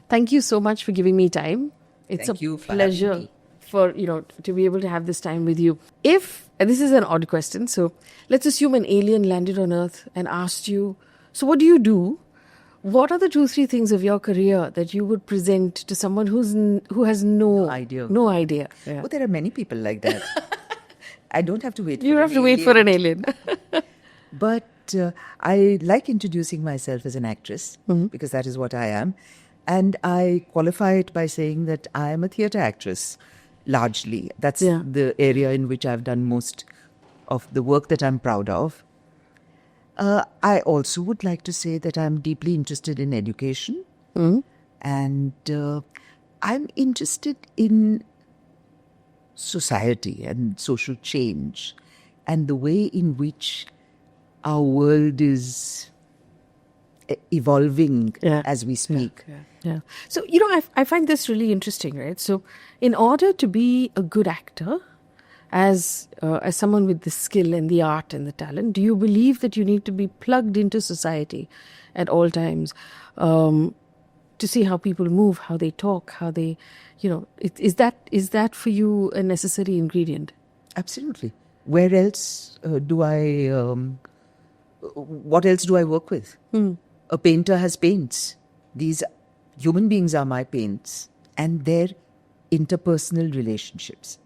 Thank you so much for giving me time. It's Thank a you for having pleasure me. for, to be able to have this time with you. If, and this is an odd question, so let's assume an alien landed on Earth and asked you, so what do you do? What are the 2-3 things of your career that you would present to someone who has no idea. No idea. Yeah. Well, there are many people like that. I don't have to wait You for have an to wait for alien. an alien. But I like introducing myself as an actress because that is what I am. And I qualify it by saying that I am a theatre actress, largely. That's Yeah. the area in which I've done most of the work that I'm proud of. I also would like to say that I'm deeply interested in education. And I'm interested in society and social change and the way in which our world is evolving Yeah. as we speak. Yeah. So, I find this really interesting, right? So, in order to be a good actor, as someone with the skill and the art and the talent, do you believe that you need to be plugged into society at all times to see how people move, how they talk, how they, is that for you a necessary ingredient? Absolutely. Where else what else do I work with? A painter has paints. These human beings are my paints and their interpersonal relationships.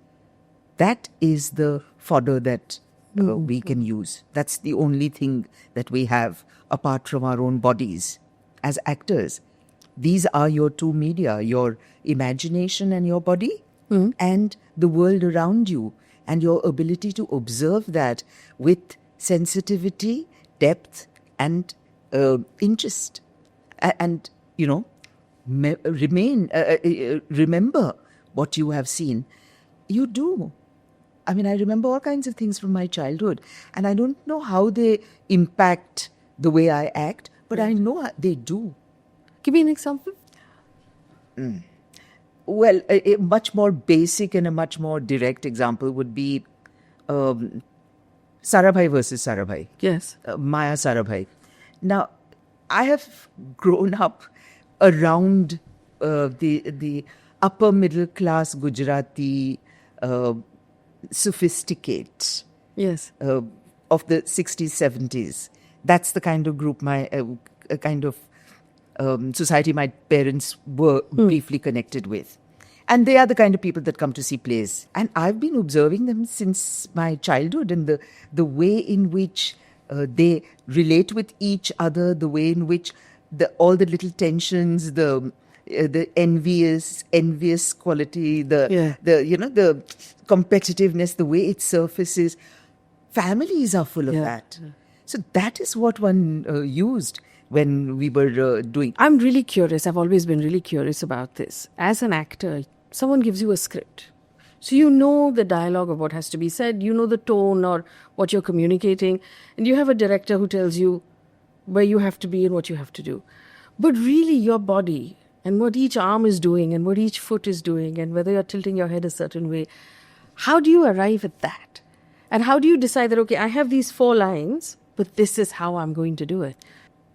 That is the fodder that we can use. That's the only thing that we have apart from our own bodies as actors. These are your two media, your imagination and your body, and the world around you, and your ability to observe that with sensitivity, depth, and interest. And, remember what you have seen. You do. I mean, I remember all kinds of things from my childhood, and I don't know how they impact the way I act, but I know they do. Give me an example. Well, a much more basic and a much more direct example would be Sarabhai versus Sarabhai. Yes. Maya Sarabhai. Now, I have grown up around the upper middle class Gujarati sophisticate Yes. of the 60s, 70s. That's the kind of group, my kind of society my parents were briefly connected with. And they are the kind of people that come to see plays. And I've been observing them since my childhood, and the way in which they relate with each other, the way in which all the little tensions, the envious quality, the competitiveness, the way it surfaces. Families are full of that. So that is what one used when we were doing. I'm really curious. I've always been really curious about this. As an actor, someone gives you a script. So you know the dialogue of what has to be said, you know the tone or what you're communicating, and you have a director who tells you where you have to be and what you have to do. But really your body and what each arm is doing and what each foot is doing and whether you're tilting your head a certain way, how do you arrive at that? And how do you decide that, okay, I have these 4 lines, but this is how I'm going to do it?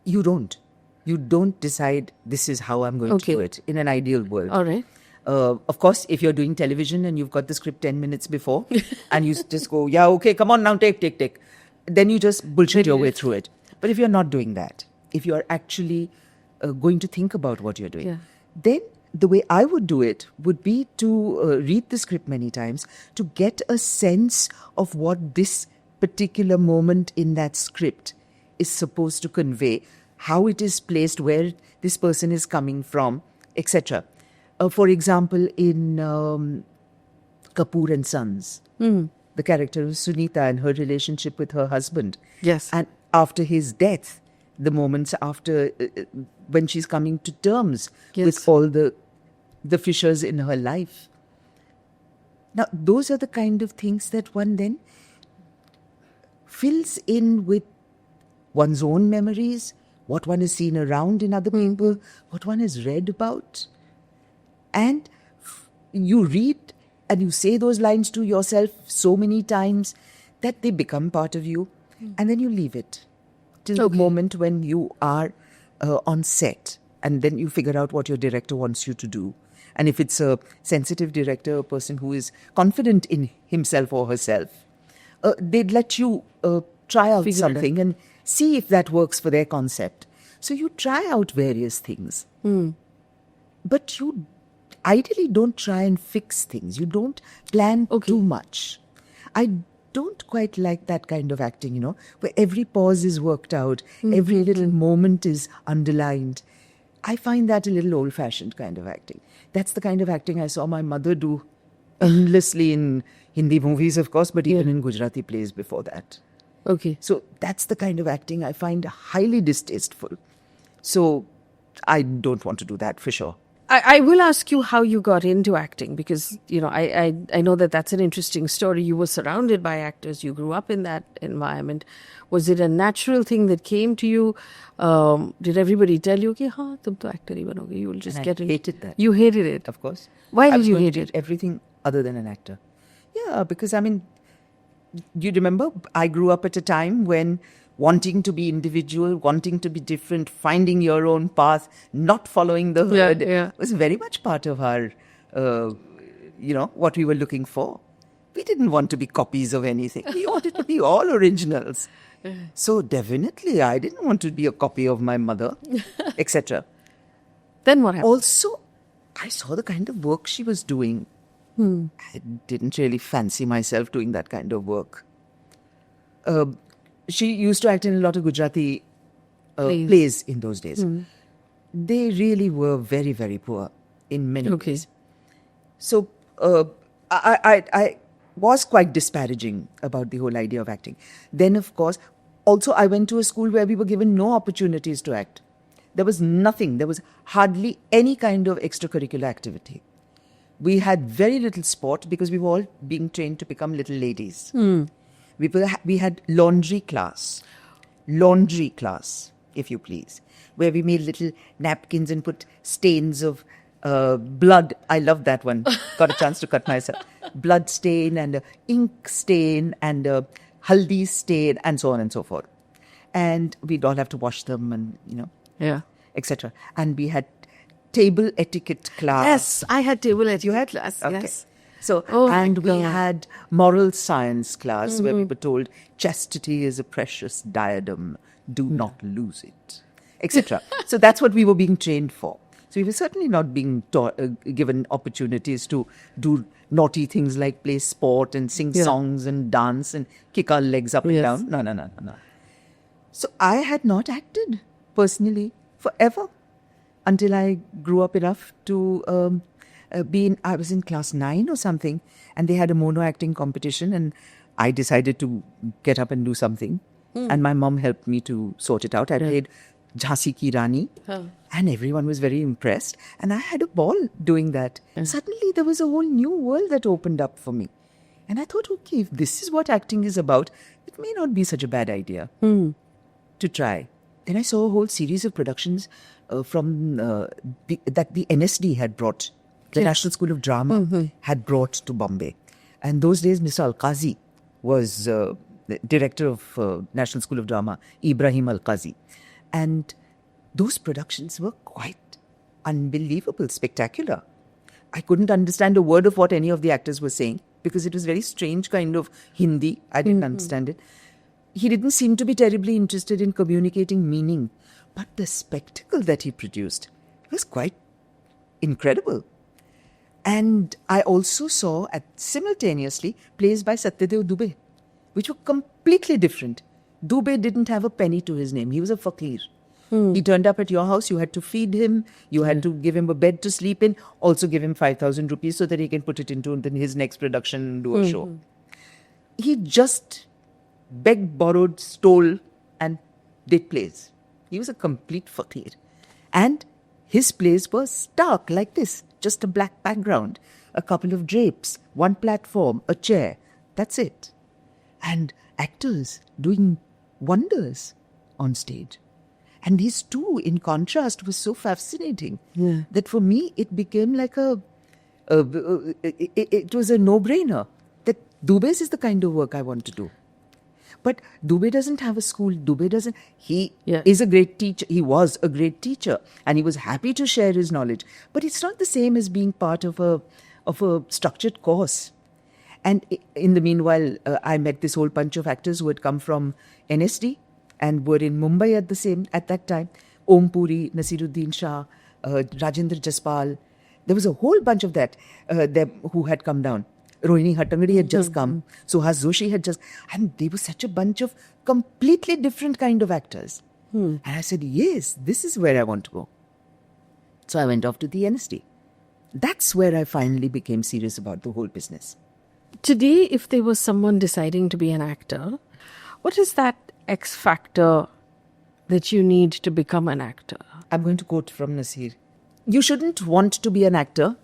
You don't. You don't decide this is how I'm going to do it in an ideal world. All right. Of course, if you're doing television and you've got the script 10 minutes before and you just go, yeah, okay, come on now, take. Then you just bullshit your way through it. But if you're not doing that, if you're actually going to think about what you're doing, then the way I would do it would be to read the script many times to get a sense of what this particular moment in that script is supposed to convey, how it is placed, where this person is coming from, etc. For example, in Kapoor and Sons, the character of Sunita and her relationship with her husband. Yes. And after his death, the moments after, when she's coming to terms with all the fissures in her life. Now, those are the kind of things that one then fills in with one's own memories, what one has seen around in other people, what one has read about. And you read and you say those lines to yourself so many times that they become part of you. And then you leave it till the moment when you are on set and then you figure out what your director wants you to do. And if it's a sensitive director, a person who is confident in himself or herself, they'd let you try out Figure it out. something and see if that works for their concept. So you try out various things. But you ideally don't try and fix things. You don't plan too much. I don't quite like that kind of acting, where every pause is worked out, every little moment is underlined. I find that a little old-fashioned kind of acting. That's the kind of acting I saw my mother do endlessly in Hindi movies, of course, but even in Gujarati plays before that. Okay. So that's the kind of acting I find highly distasteful. So I don't want to do that for sure. I will ask you how you got into acting because, I know that that's an interesting story. You were surrounded by actors. You grew up in that environment. Was it a natural thing that came to you? Did everybody tell you, कि हाँ, तुम तो actor ही बनोगे. You will just And get I in. hated that. You hated it. Of course. Why I did was you going hate to it? be everything other than an actor. Yeah, because you remember I grew up at a time when wanting to be individual, wanting to be different, finding your own path, not following the herd was very much part of our, what we were looking for. We didn't want to be copies of anything. We wanted to be all originals. So definitely, I didn't want to be a copy of my mother, etc. Then what happened? Also, I saw the kind of work she was doing. I didn't really fancy myself doing that kind of work. She used to act in a lot of Gujarati plays in those days. They really were very, very poor in many ways. So I was quite disparaging about the whole idea of acting. Then, of course, also I went to a school where we were given no opportunities to act. There was nothing. There was hardly any kind of extracurricular activity. We had very little sport because we were all being trained to become little ladies. We had laundry class, if you please, where we made little napkins and put stains of blood. I love that one. Got a chance to cut myself. Blood stain and ink stain and haldi stain and so on and so forth. And we'd all have to wash them and, etc. And we had table etiquette class. Yes, I had table etiquette class. Okay. Yes. So, we had moral science class where we were told chastity is a precious diadem, do not lose it, etc. So that's what we were being trained for. So we were certainly not being given opportunities to do naughty things like play sport and sing songs and dance and kick our legs up and down. No. So I had not acted personally forever until I grew up enough to I was in class 9 or something, and they had a mono acting competition, and I decided to get up and do something. And my mom helped me to sort it out. I played Jhansi Ki Rani, and everyone was very impressed. And I had a ball doing that. Suddenly, there was a whole new world that opened up for me. And I thought, okay, if this is what acting is about, it may not be such a bad idea to try. Then I saw a whole series of productions from that the NSD had brought. The National School of Drama had brought to Bombay. And those days, Mr. Al-Qazi was the director of National School of Drama, Ibrahim Al-Qazi. And those productions were quite unbelievable, spectacular. I couldn't understand a word of what any of the actors were saying because it was very strange kind of Hindi. I didn't understand it. He didn't seem to be terribly interested in communicating meaning. But the spectacle that he produced was quite incredible. And I also saw simultaneously plays by Satyadev Dubey, which were completely different. Dubey didn't have a penny to his name. He was a fakir. He turned up at your house. You had to feed him. You had to give him a bed to sleep in. Also give him 5,000 rupees so that he can put it into his next production and do a show. He just begged, borrowed, stole and did plays. He was a complete fakir. And his plays were stark like this. Just a black background, a couple of drapes, one platform, a chair. That's it. And actors doing wonders on stage. And these two, in contrast, was so fascinating that for me it became like it was a no-brainer that Dubey's is the kind of work I want to do. But Dubey doesn't have a school. Dubey doesn't. He Yeah. is a great teacher. He was a great teacher, and he was happy to share his knowledge. But it's not the same as being part of a structured course. And in the meanwhile, I met this whole bunch of actors who had come from NSD and were in Mumbai at that time. Om Puri, Nasiruddin Shah, Rajendra Jaspal. There was a whole bunch of them who had come down. Rohini Hattangadi had just come. Suhas Joshi had just... And they were such a bunch of completely different kind of actors. And I said, yes, this is where I want to go. So I went off to the NSD. That's where I finally became serious about the whole business. Today, if there was someone deciding to be an actor, what is that X factor that you need to become an actor? I'm going to quote from Nasir. You shouldn't want to be an actor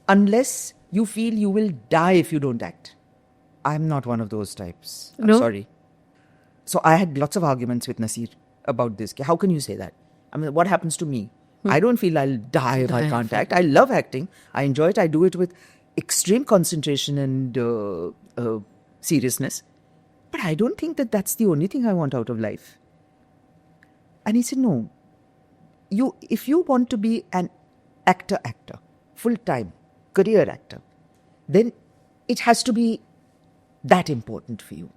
unless you feel you will die if you don't act. I'm not one of those types. I'm No? sorry. So I had lots of arguments with Nasir about this. How can you say that? I mean, what happens to me? I don't feel I'll die if I can't act. I love acting. I enjoy it. I do it with extreme concentration and seriousness. But I don't think that that's the only thing I want out of life. And he said, no. If you want to be an actor, full-time, career actor, then it has to be that important for you.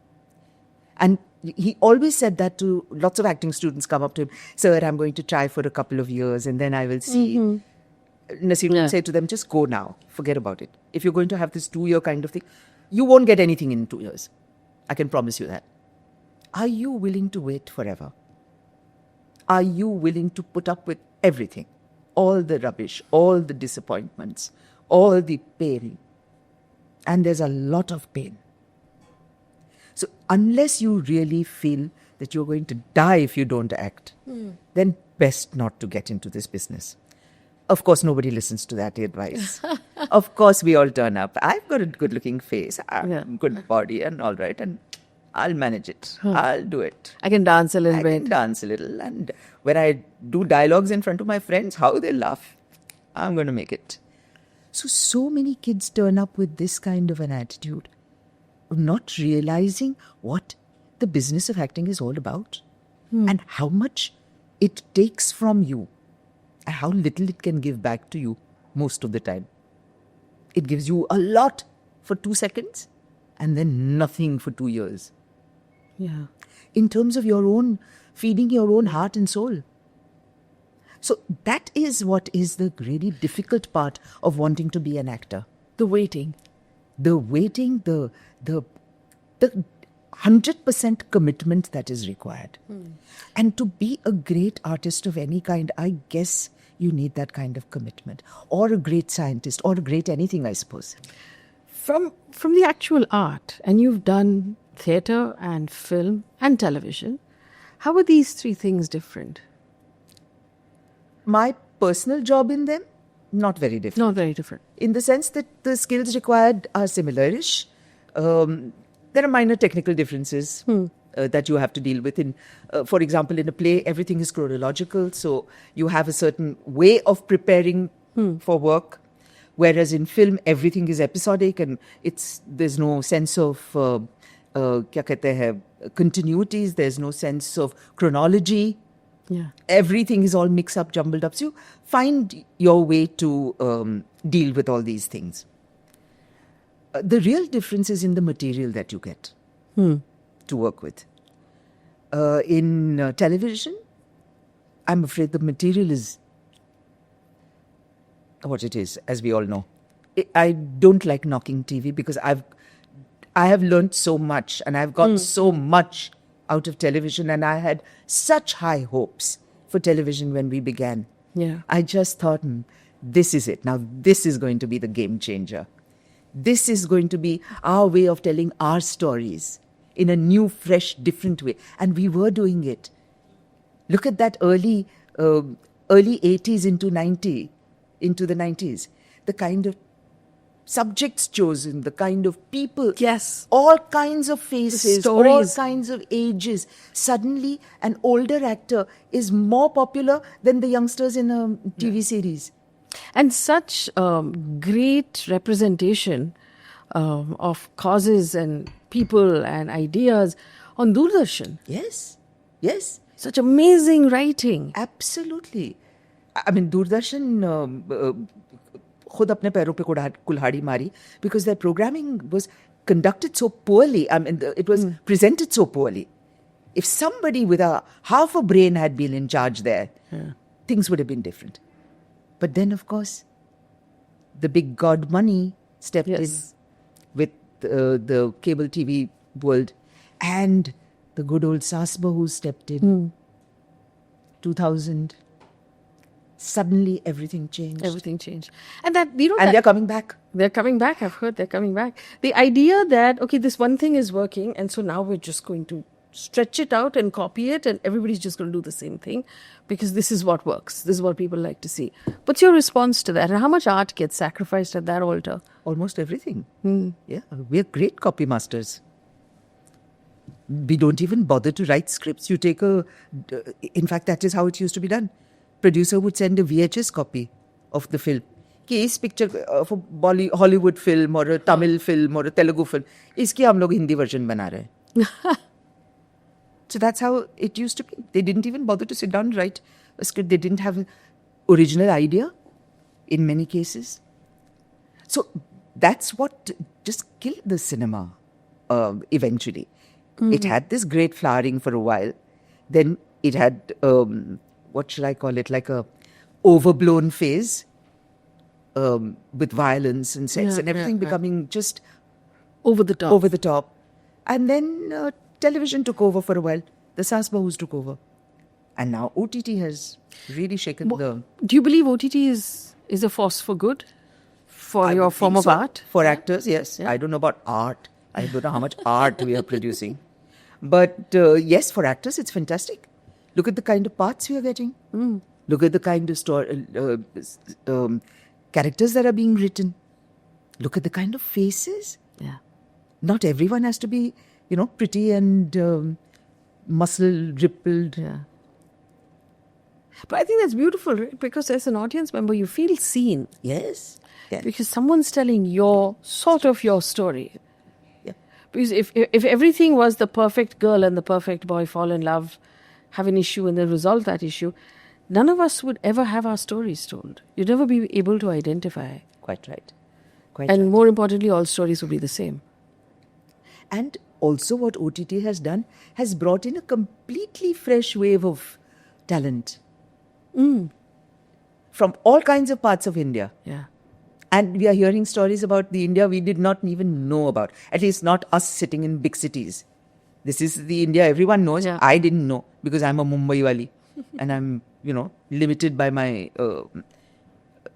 And he always said that to lots of acting students come up to him, sir, I'm going to try for a couple of years and then I will see. Nasir would say to them, just go now, forget about it. If you're going to have this 2-year kind of thing, you won't get anything in 2 years. I can promise you that. Are you willing to wait forever? Are you willing to put up with everything? All the rubbish, all the disappointments, all the pain. And there's a lot of pain. So unless you really feel that you're going to die if you don't act, then best not to get into this business. Of course, nobody listens to that advice. Of course, we all turn up. I've got a good-looking face, good body and all right, and I'll manage it. I'll do it. I can dance a little I bit. can dance a little. And when I do dialogues in front of my friends, how they laugh. I'm going to make it. So many kids turn up with this kind of an attitude, of not realizing what the business of acting is all about and how much it takes from you and how little it can give back to you most of the time. It gives you a lot for 2 seconds and then nothing for 2 years. Yeah. In terms of your own, feeding your own heart and soul. So that is what is the really difficult part of wanting to be an actor. The waiting. The waiting, the 100% commitment that is required. And to be a great artist of any kind, I guess you need that kind of commitment. Or a great scientist, or a great anything, I suppose. From the actual art, and you've done theatre and film and television, how are these 3 things different? My personal job in them, not very different. Not very different. In the sense that the skills required are similar-ish. There are minor technical differences that you have to deal with. For example, in a play, everything is chronological, so you have a certain way of preparing for work. Whereas in film, everything is episodic and there's no sense of continuities, there's no sense of chronology. Yeah. Everything is all mixed up, jumbled up. So you find your way to deal with all these things. The real difference is in the material that you get to work with. In television, I'm afraid the material is what it is, as we all know. I don't like knocking TV because I have learned so much and I've got so much out of television, and I had such high hopes for television when we began. Yeah. I just thought, this is it. Now this is going to be the game changer. This is going to be our way of telling our stories in a new, fresh, different way. And we were doing it. Look at that early 80s into the 90s. The kind of subjects chosen, the kind of people. Yes. All kinds of faces, stories. all kinds of ages. Suddenly, an older actor is more popular than the youngsters in a TV series. And such great representation of causes and people and ideas on Doordarshan. Yes. Yes. Such amazing writing. Absolutely. I mean, Doordarshan khud apne पैरों पे कुल्हाड़ी मारी because their programming was conducted so poorly. I mean, it was presented so poorly. If somebody with half a brain had been in charge there, things would have been different. But then, of course, the big god money stepped in with the cable TV world, and the good old Saas Bahu stepped in. 2000. Suddenly, everything changed. Everything changed. And that, And they're coming back. They're coming back. I've heard they're coming back. The idea that, okay, this one thing is working, and so now we're just going to stretch it out and copy it, and everybody's just going to do the same thing because this is what works. This is what people like to see. What's your response to that? And how much art gets sacrificed at that altar? Almost everything. Yeah, we're great copy masters. We don't even bother to write scripts. You take in fact, that is how it used to be done. Producer would send a VHS copy of the film. कि इस picture of a Hollywood film or a Tamil film or a Telugu film, इसकी हम लोग Hindi version बना रहे हैं. So that's how it used to be. They didn't even bother to sit down and write a script. They didn't have an original idea in many cases. So that's what just killed the cinema eventually. It had this great flowering for a while. Then it had, what should I call it, like a overblown phase with violence and sex and everything becoming just over the top. And then television took over for a while. The Saas Bahus took over. And now OTT has really shaken the... Do you believe OTT is a force for good for your form of art? For actors, yes. I don't know about art. I don't know how much art we are producing. But yes, for actors, it's fantastic. Look at the kind of parts we are getting. Look at the kind of characters that are being written. Look at the kind of faces. Yeah. Not everyone has to be, pretty and muscle rippled. Yeah. But I think that's beautiful, right? Because as an audience member, you feel seen. Yes. Because someone's telling your story. Yeah. Because if everything was the perfect girl and the perfect boy fall in love, have an issue and then resolve that issue, none of us would ever have our stories told. You'd never be able to identify. Quite right. And more importantly, all stories would be the same. And also what OTT has done has brought in a completely fresh wave of talent. From all kinds of parts of India. Yeah. And we are hearing stories about the India we did not even know about. At least not us sitting in big cities. This is the India everyone knows. Yeah. I didn't know because I'm a Mumbai wali. And I'm, limited by my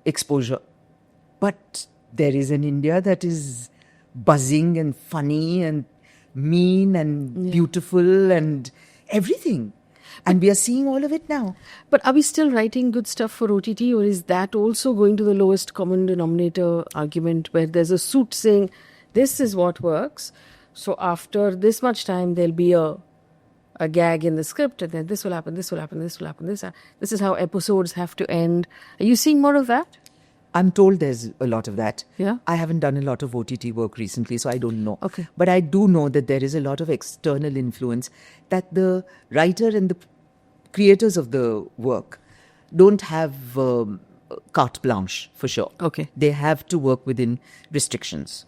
exposure. But there is an India that is buzzing and funny and mean and beautiful and everything. And we are seeing all of it now. But are we still writing good stuff for OTT, or is that also going to the lowest common denominator argument where there's a suit saying this is what works, so after this much time there'll be a gag in the script and then this will happen, this is how episodes have to end. Are you seeing more of that? I'm told there's a lot of that. Yeah. I haven't done a lot of OTT work recently, so I don't know. Okay. But I do know that there is a lot of external influence that the writer and the creators of the work don't have carte blanche, for sure. Okay. They have to work within restrictions.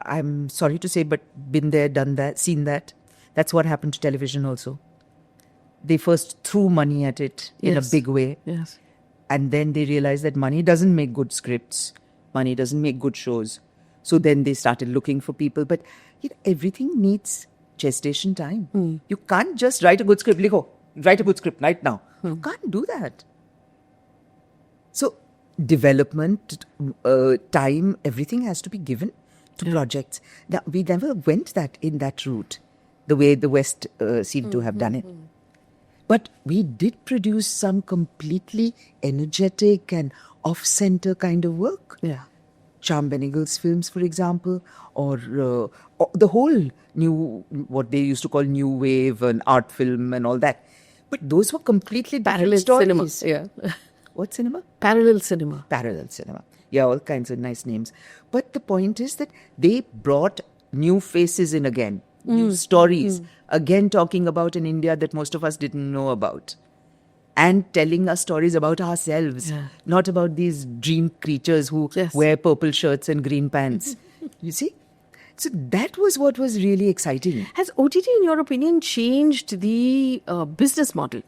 I'm sorry to say, but been there, done that, seen that. That's what happened to television also. They first threw money at it in a big way. Yes. And then they realized that money doesn't make good scripts. Money doesn't make good shows. So then they started looking for people. But everything needs gestation time. You can't just write a good script. Write a good script right now. You can't do that. So development, time, everything has to be given to projects. Now, we never went in that route, the way the West seemed to have done it. But we did produce some completely energetic and off-center kind of work. Yeah. Shyam Benegal's films, for example, or the whole new, what they used to call new wave and art film and all that. But those were completely Parallel different cinema. stories. Yeah. What cinema? Parallel cinema. Parallel cinema. Yeah, all kinds of nice names. But the point is that they brought new faces in again, new stories, again talking about an India that most of us didn't know about. And telling us stories about ourselves, not about these dream creatures who Yes. wear purple shirts and green pants. You see? So that was what was really exciting. Has OTT, in your opinion, changed the business model?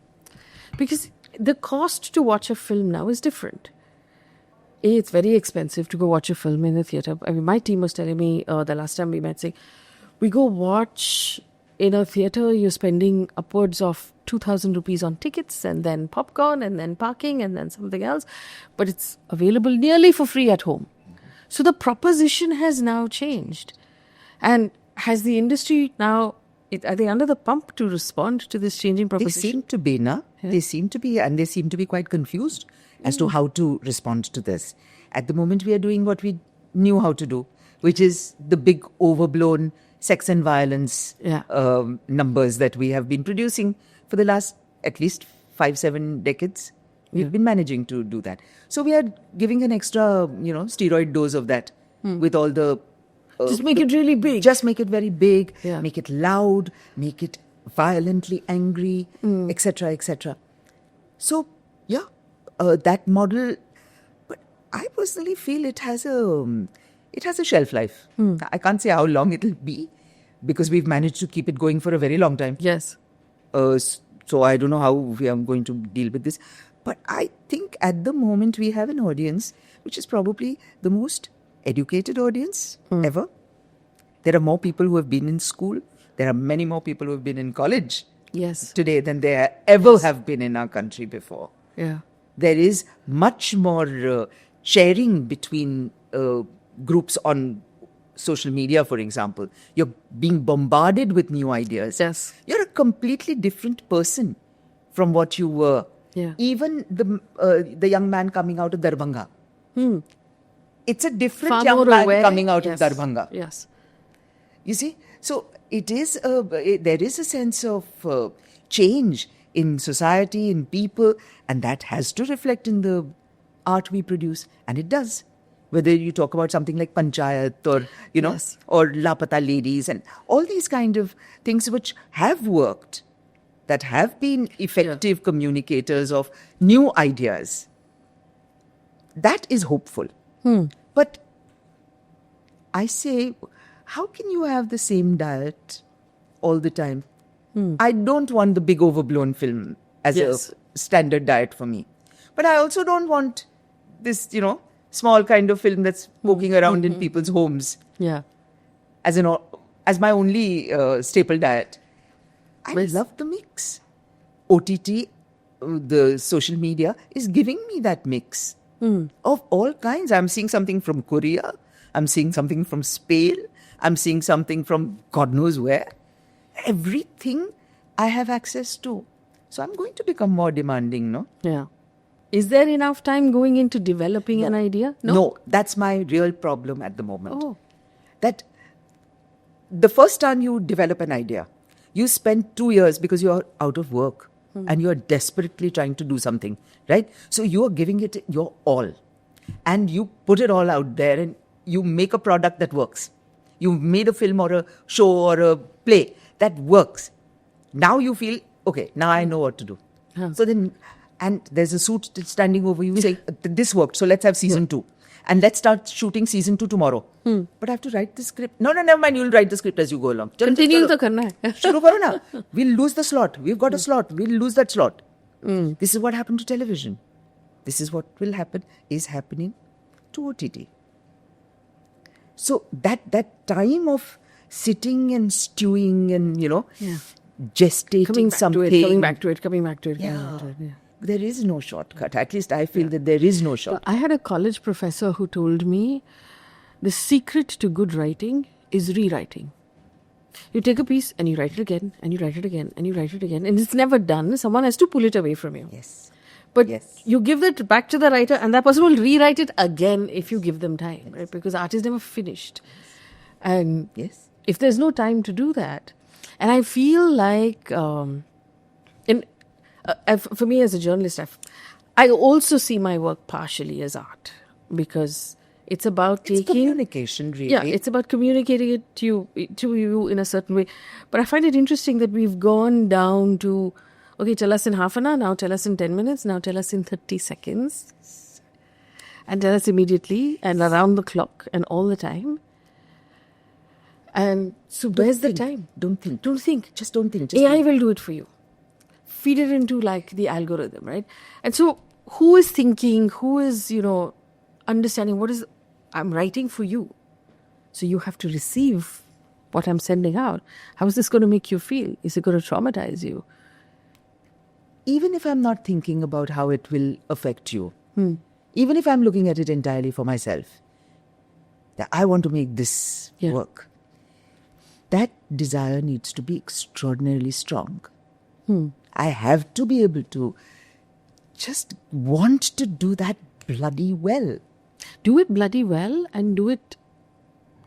Because the cost to watch a film now is different. It's very expensive to go watch a film in a theatre. I mean, my team was telling me the last time we met, saying, we go watch in a theatre, you're spending upwards of 2,000 rupees on tickets and then popcorn and then parking and then something else. But it's available nearly for free at home. So the proposition has now changed. And has the industry now, are they under the pump to respond to this changing They proposition? seem to be, na? They seem to be, and they seem to be quite confused as to how to respond to this. At the moment, we are doing what we knew how to do, which is the big overblown sex and violence numbers that we have been producing for the last at least 5-7 decades. We've been managing to do that. So we are giving an extra, steroid dose of that with all the... Just make it really big. Just make it very big, Yeah. make it loud, make it violently angry, etc., etc. So, that model, but I personally feel it has a shelf life. I can't say how long it'll be because we've managed to keep it going for a very long time. Yes. So I don't know how we are going to deal with this. But I think at the moment we have an audience which is probably the most educated audience ever. There are more people who have been in school. There are many more people who have been in college Yes. today than there ever have been in our country before. Yeah. There is much more sharing between groups on social media, for example. You're being bombarded with new ideas. Yes. You're a completely different person from what you were. Yeah. Even the young man coming out of Darbhanga. It's a different Far young more man aware. coming out Yes. of Darbhanga. Yes. You see, so there is a sense of change in society, in people, and that has to reflect in the art we produce, and it does. Whether you talk about something like Panchayat or, Yes. or Lapata Ladies and all these kind of things which have worked, that have been effective communicators of new ideas, that is hopeful. But I say, how can you have the same diet all the time? I don't want the big overblown film as Yes. a standard diet for me. But I also don't want this, small kind of film that's poking around in people's homes Yeah. as my only staple diet. I Yes. love the mix. OTT, the social media, is giving me that mix of all kinds. I'm seeing something from Korea. I'm seeing something from Spain. I'm seeing something from God knows where. Everything I have access to. So I'm going to become more demanding, no? Yeah. Is there enough time going into developing an idea? No, that's my real problem at the moment. Oh. That the first time you develop an idea, you spend 2 years because you're out of work and you're desperately trying to do something, right? So you're giving it your all and you put it all out there and you make a product that works. You made a film or a show or a play that works. Now you feel, okay, now I know what to do. So then, and there's a suit standing over you saying, this worked, so let's have season 2. And let's start shooting season 2 tomorrow. But I have to write the script. No, never mind, you'll write the script as you go along. Continue to karna hai. Shuru karo na. We'll lose the slot. We've got a slot. We'll lose that slot. This is what happened to television. This is what will happen, is happening to OTT. So that time of sitting and stewing and, gestating Coming back something. to it, coming back to it, coming back to it. Yeah. Yeah. There is no shortcut. At least I feel that there is no shortcut. I had a college professor who told me the secret to good writing is rewriting. You take a piece and you write it again and you write it again and you write it again and it's never done. Someone has to pull it away from you. Yes. But Yes. you give that back to the writer and that person will rewrite it again if you give them time, right? Because art is never finished. And Yes. if there's no time to do that, and I feel like, for me as a journalist, I also see my work partially as art because It's about It's taking communication, really. Yeah, it's about communicating it to you in a certain way. But I find it interesting that we've gone down to, okay, tell us in half an hour, now tell us in 10 minutes, now tell us in 30 seconds, and tell us immediately and around the clock and all the time. And so where's the time? Don't think. Don't think. Just don't think. Just AI will do it for you. Feed it into like the algorithm, right? And so who is thinking, who is, understanding what is, I'm writing for you. So you have to receive what I'm sending out. How is this going to make you feel? Is it going to traumatize you? Even if I'm not thinking about how it will affect you, even if I'm looking at it entirely for myself, that I want to make this Yeah. work, that desire needs to be extraordinarily strong. I have to be able to just want to do that bloody well. Do it bloody well and do it,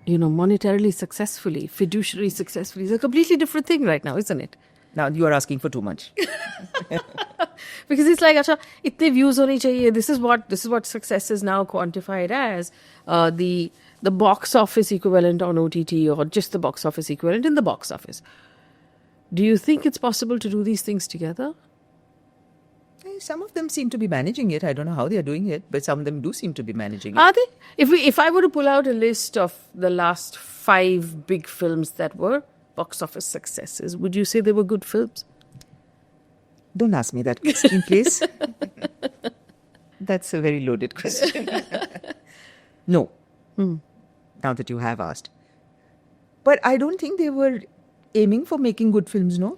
monetarily successfully, fiduciary successfully. It's a completely different thing right now, isn't it? Now you are asking for too much. Because it's like, acha, itne views hone chahiye. This is what success is now quantified as. The box office equivalent on OTT, or just the box office equivalent in the box office. Do you think it's possible to do these things together? Some of them seem to be managing it. I don't know how they are doing it, but some of them do seem to be managing it. Are they? If I were to pull out a list of the last 5 big films that were box office successes, would you say they were good films? Don't ask me that question, please. That's a very loaded question. No. Now that you have asked. But I don't think they were aiming for making good films, no?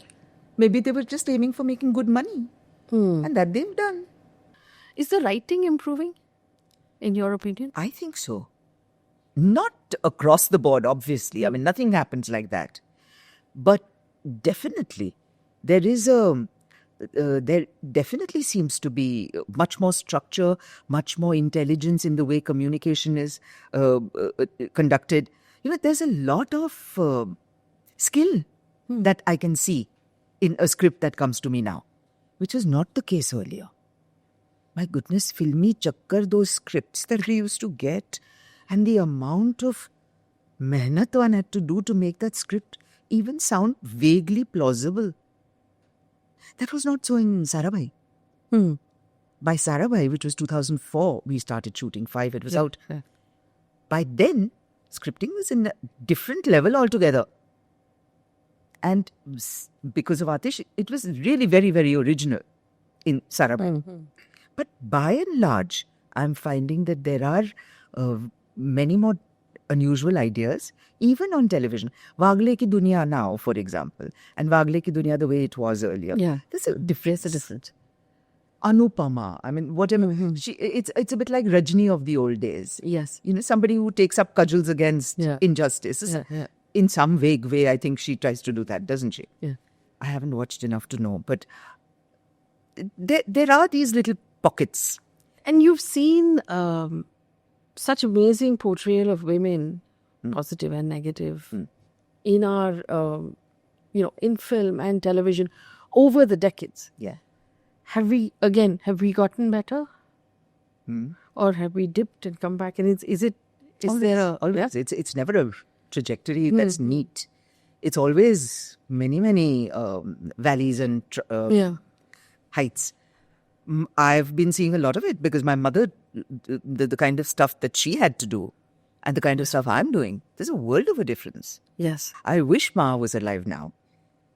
Maybe they were just aiming for making good money. And that they've done. Is the writing improving, in your opinion? I think so. Not across the board, obviously. I mean, nothing happens like that. But definitely, there definitely seems to be much more structure, much more intelligence in the way communication is conducted. There's a lot of skill that I can see in a script that comes to me now, which was not the case earlier. My goodness, filmy chakkar, those scripts that we used to get, and the amount of mehnat one had to do to make that script even sound vaguely plausible. That was not so in Sarabhai. By Sarabhai, which was 2004, we started shooting 5, it was out. Yeah. By then, scripting was in a different level altogether. And because of Atish, it was really very, very original in Sarabhai. But by and large, I'm finding that there are many more unusual ideas, even on television. Wagle Ki Duniya now, for example, and Wagle Ki Duniya the way it was earlier. Yeah. There's a difference. There's a difference. Anupama. I mean, whatever. It's a bit like Rajni of the old days. Yes. Somebody who takes up cudgels against Yeah. injustice. Yeah. In some vague way, I think she tries to do that, doesn't she? Yeah. I haven't watched enough to know, but there are these little pockets. And you've seen such amazing portrayal of women, positive and negative, in our, in film and television over the decades. Yeah. Have we gotten better? Or have we dipped and come back? And is there a... Always. It's never a trajectory that's neat. It's always many, many valleys and heights. I've been seeing a lot of it because my mother, the kind of stuff that she had to do and the kind of stuff I'm doing, there's a world of a difference. Yes. I wish Ma was alive now.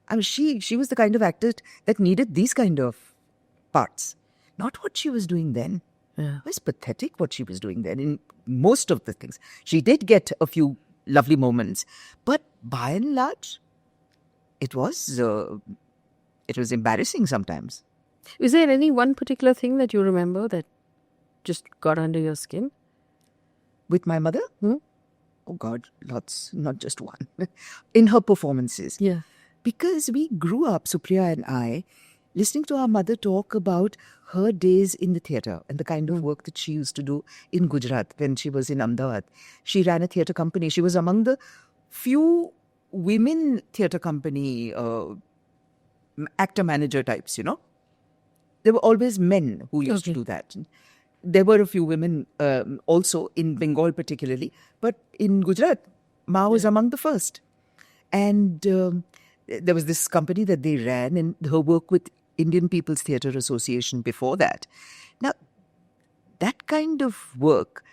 I mean, she was the kind of actor that needed these kind of parts. Not what she was doing then. Yeah. It was pathetic what she was doing then in most of the things. She did get a few lovely moments, but by and large, it was embarrassing sometimes. Is there any one particular thing that you remember that just got under your skin? With my mother? Oh God, lots, not just one. In her performances. Yeah. Because we grew up, Supriya and I, listening to our mother talk about her days in the theatre and the kind of work that she used to do in Gujarat when she was in Ahmedabad. She ran a theatre company. She was among the few women theatre company actor-manager types, There were always men who used to do that. there were a few women also in Bengal particularly, but in Gujarat, Ma was among the first. And there was this company that they ran, and her work with Indian People's Theatre Association before that. Now, that kind of work,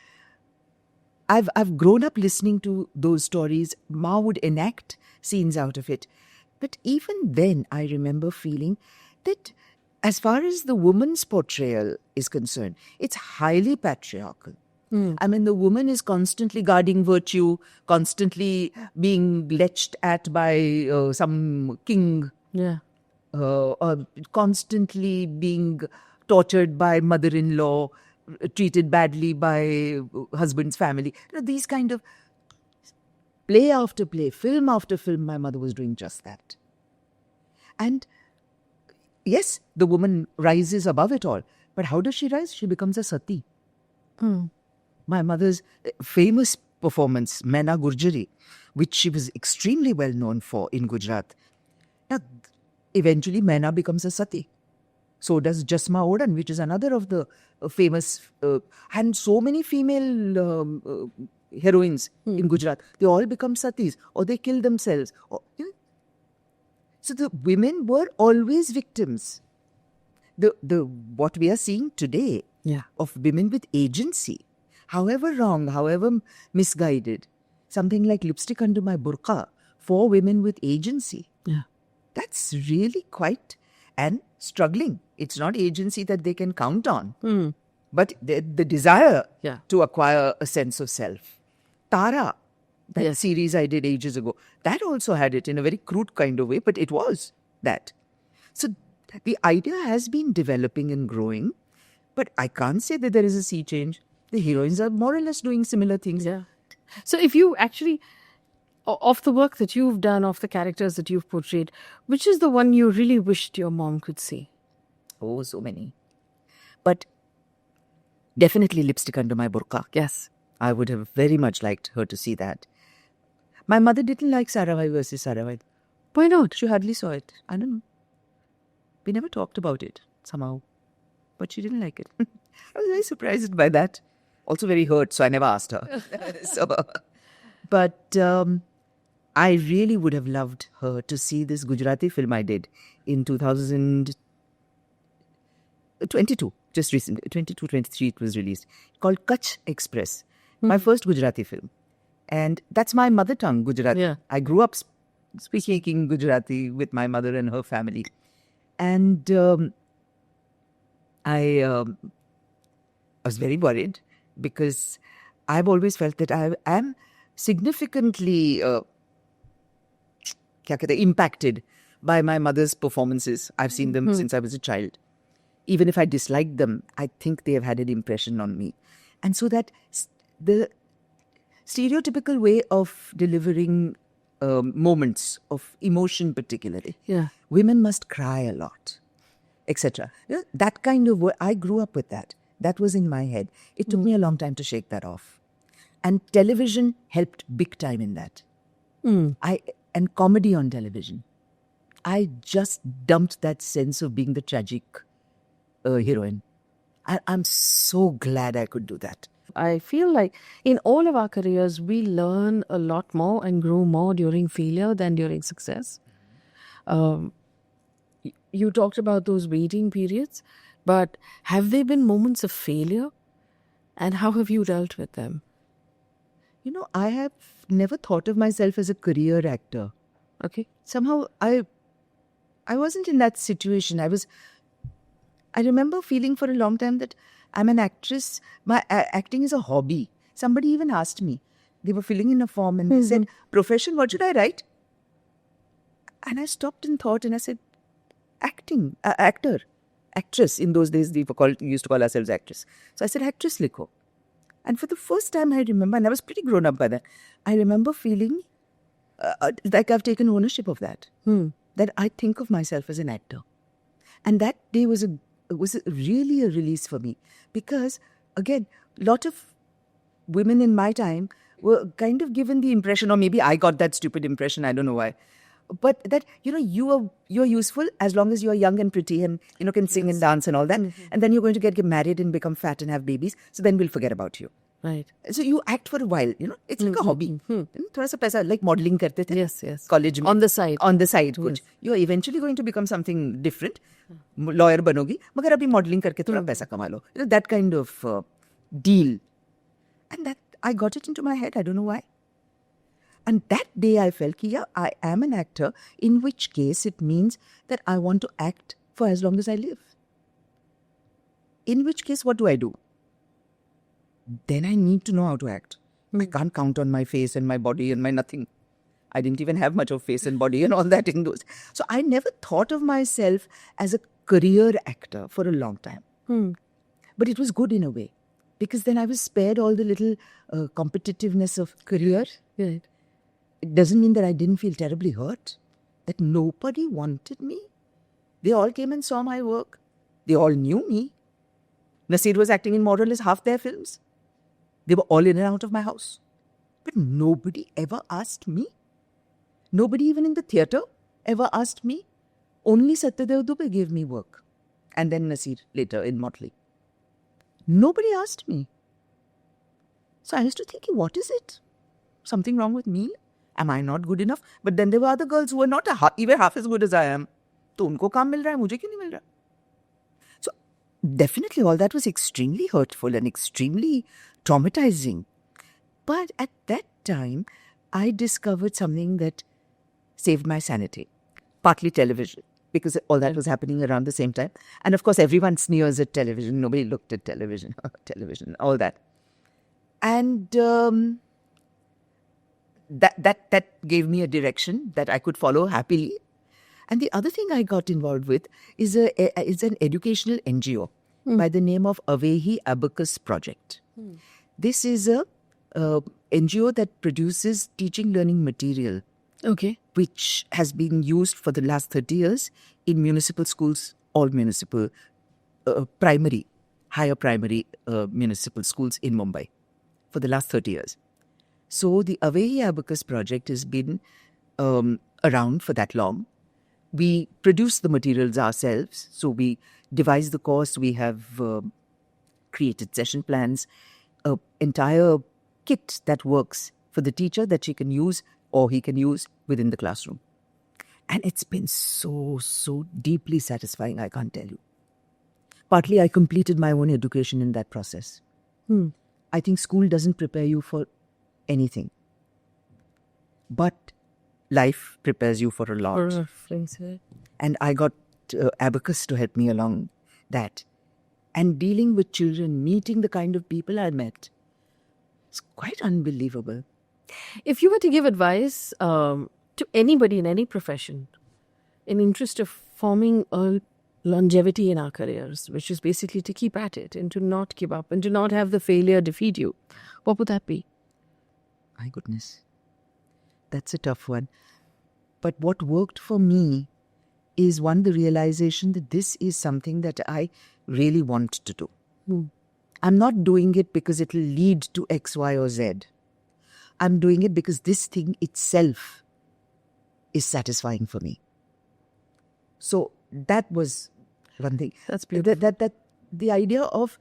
I've grown up listening to those stories. Ma would enact scenes out of it. But even then, I remember feeling that as far as the woman's portrayal is concerned, it's highly patriarchal. I mean, the woman is constantly guarding virtue, constantly being leched at by some king, Yeah. constantly being tortured by mother-in-law, treated badly by husband's family. These kind of play after play, film after film, my mother was doing just that. And yes, the woman rises above it all. But how does she rise? She becomes a sati. My mother's famous performance, Maina Gurjari, which she was extremely well known for in Gujarat. Now, eventually Maina becomes a sati. So does Jasma Odan, which is another of the famous, and so many female heroines in Gujarat. They all become satis, or they kill themselves. So the women were always victims. The what we are seeing today of women with agency, however wrong, however misguided, something like lipstick under my burqa for women with agency. Yeah. That's really quite and struggling. It's not agency that they can count on, but the desire to acquire a sense of self. Tara, that series I did ages ago, that also had it in a very crude kind of way, but it was that. So the idea has been developing and growing, but I can't say that there is a sea change. The heroines are more or less doing similar things. Yeah. So if you actually, of the work that you've done, of the characters that you've portrayed, which is the one you really wished your mom could see? Oh, so many. But definitely Lipstick Under My Burqa. Yes. I would have very much liked her to see that. My mother didn't like Sarabhai versus Sarabhai. Why not? She hardly saw it. I don't know. We never talked about it somehow. But she didn't like it. I was very surprised by that. Also very hurt, so I never asked her. But I really would have loved her to see this Gujarati film I did in 2022, just recently, 22, 23 it was released, called Kutch Express, my first Gujarati film. And that's my mother tongue, Gujarati. Yeah. I grew up speaking Gujarati with my mother and her family. And I was very worried because I've always felt that I am significantly impacted by my mother's performances. I've seen them since I was a child. Even if I disliked them, I think they have had an impression on me. And so that the stereotypical way of delivering moments of emotion particularly, women must cry a lot, etc. That kind of I grew up with that. That was in my head. It took me a long time to shake that off. And television helped big time in that. And comedy on television. I just dumped that sense of being the tragic heroine. I'm so glad I could do that. I feel like in all of our careers, we learn a lot more and grow more during failure than during success. You talked about those waiting periods, but have there been moments of failure? And how have you dealt with them? You know, I have never thought of myself as a career actor. Okay. Somehow I wasn't in that situation. I remember feeling for a long time that I'm an actress. My acting is a hobby. Somebody even asked me. They were filling in a form and they said, profession, what should I write? And I stopped and thought and I said, acting, actor, actress. In those days, we used to call ourselves actress. So I said, actress likho. And for the first time I remember, and I was pretty grown up by that, I remember feeling like I've taken ownership of that. That I think of myself as an actor. And that day was really a release for me. Because, again, a lot of women in my time were kind of given the impression, or maybe I got that stupid impression, I don't know why, but that, you're useful as long as you're young and pretty and, can sing and dance and all that. And then you're going to get married and become fat and have babies. So then we'll forget about you. Right. So you act for a while, it's like a hobby. Thoda sa paisa, like modeling karte the. Yes. College mein. On the side. On the side. Kuch. You're eventually going to become something different. Lawyer banogi. Magar abhi modeling karke thoda paisa kama lo. That kind of deal. And that, I got it into my head. I don't know why. And that day I felt, I am an actor, in which case it means that I want to act for as long as I live. In which case, what do? Then I need to know how to act. I can't count on my face and my body and my nothing. I didn't even have much of face and body and all that in those. So I never thought of myself as a career actor for a long time. But it was good in a way. Because then I was spared all the little competitiveness of career. Right. It doesn't mean that I didn't feel terribly hurt. That nobody wanted me. They all came and saw my work. They all knew me. Naseer was acting in more or less half their films. They were all in and out of my house. But nobody ever asked me. Nobody even in the theatre ever asked me. Only Satyadev Dubey gave me work. And then Naseer later in Motley. Nobody asked me. So I used to think, what is it? Something wrong with me? Am I not good enough? But then there were other girls who were not even half as good as I am. तो उनको काम मिल रहा है, मुझे क्यों नहीं मिल रहा? So definitely all that was extremely hurtful and extremely traumatizing. But at that time, I discovered something that saved my sanity. Partly television, because all that was happening around the same time. And of course, everyone sneers at television. Nobody looked at television, all that. And that gave me a direction that I could follow happily. And the other thing I got involved with is an educational NGO by the name of Avehi Abacus Project. This is a NGO that produces teaching learning material. Okay. Which has been used for the last 30 years in municipal schools, all municipal, higher primary municipal schools in Mumbai for the last 30 years. So the Avehi Abacus Project has been around for that long. We produce the materials ourselves. So we devise the course. We have created session plans, an entire kit that works for the teacher that she can use or he can use within the classroom. And it's been so deeply satisfying, I can't tell you. Partly I completed my own education in that process. I think school doesn't prepare you for anything. But life prepares you for a lot. And I got Abacus to help me along that. And dealing with children, meeting the kind of people I met, it's quite unbelievable. If you were to give advice to anybody in any profession in interest of forming a longevity in our careers, which is basically to keep at it and to not give up and to not have the failure defeat you, what would that be? My goodness, that's a tough one. But what worked for me is, one, the realization that this is something that I really want to do. I'm not doing it because it will lead to X, Y, or Z. I'm doing it because this thing itself is satisfying for me. So that was one thing. That's beautiful. That the idea of